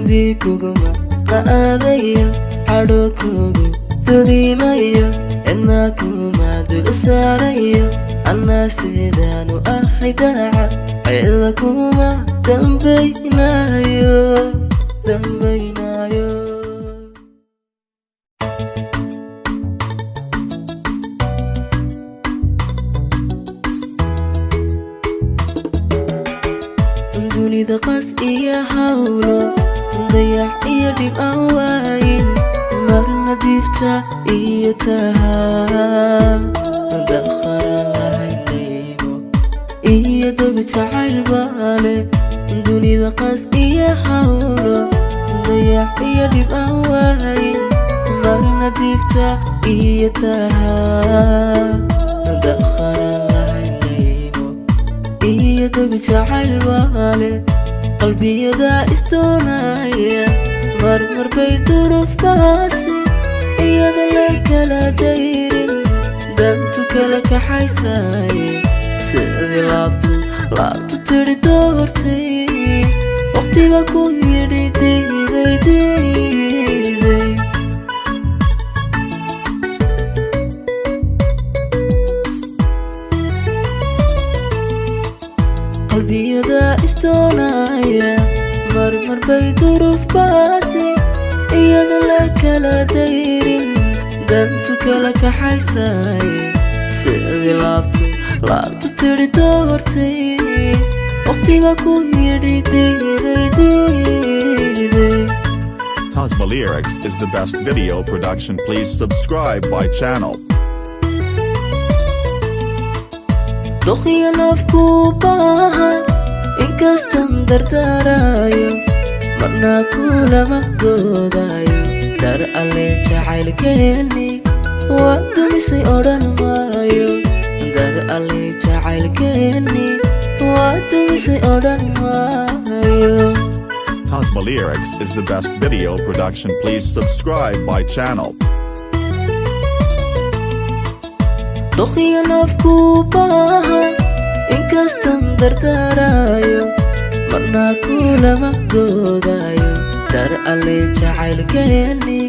dambi kuguma qaadayo cadhowkoogu dodiimayo cidna kuma dul saarayo anaa sidaanu ahay daacad cidla kuma dambaynayo dunida qas iyo hawlo dayax iyo dhib aan waayin marna diifta iyo tahaa dakharan lahaynaymo iyo dobi jacayl baale dunida qas iyo hawlo dayax iyo dhib aan waayin marna diifta iyo tahaa dakharan lahaynaymo iyo dobi jacayl baale qalbiyada istoonaya marmar bay duruuf baasi iyada la kala dayrin dantu kala kaxaysaye sidii laabtu tiri doortay waqtiba ku yidhi diiday qalbiyada istoonaya marmar bay duruuf baasi iyada la kala dayrin dantu kala kaxaysaye sidii laabtu tiri doortay waqtiba ku yidhi diiday. Tasma Lyrics is the best video production. Please subscribe my channel. Doqiya nafku baahan inkaston dardaarayo marna kulama doodayo dar alle jacaylkeeni waa dumisay odhan maayo dar alle jacaylkeeni waa dumisay odhan maayo. Tasma Lyrics is the best video production. Please subscribe my channel. Doqiya nafku baahan inkaston dardaarayo marna kulama doodayo dar alle jacaylkeeni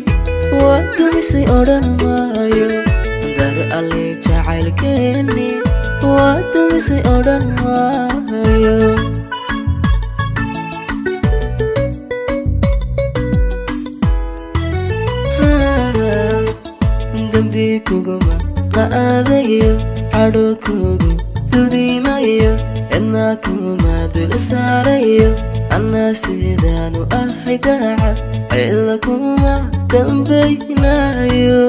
waa dumisay odhan maayo dar alle jacaylkeeni waa dumisay odhan maayo. dambi kuguma qaadayo cadhowkoogu dodiimayo cidna kuma dul saarayo anaa sidaanu ahay daacad cidla kuma dambaynayo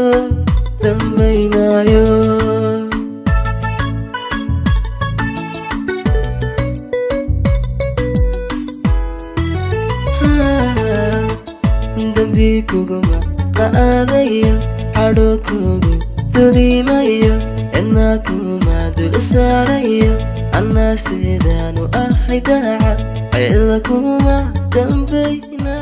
dambi kuguma qaadayo cadhowkoogu dodiimayo cidna kuma dul saarayo anaa sidaanu ahay daacad cidla kuma dambaynayo.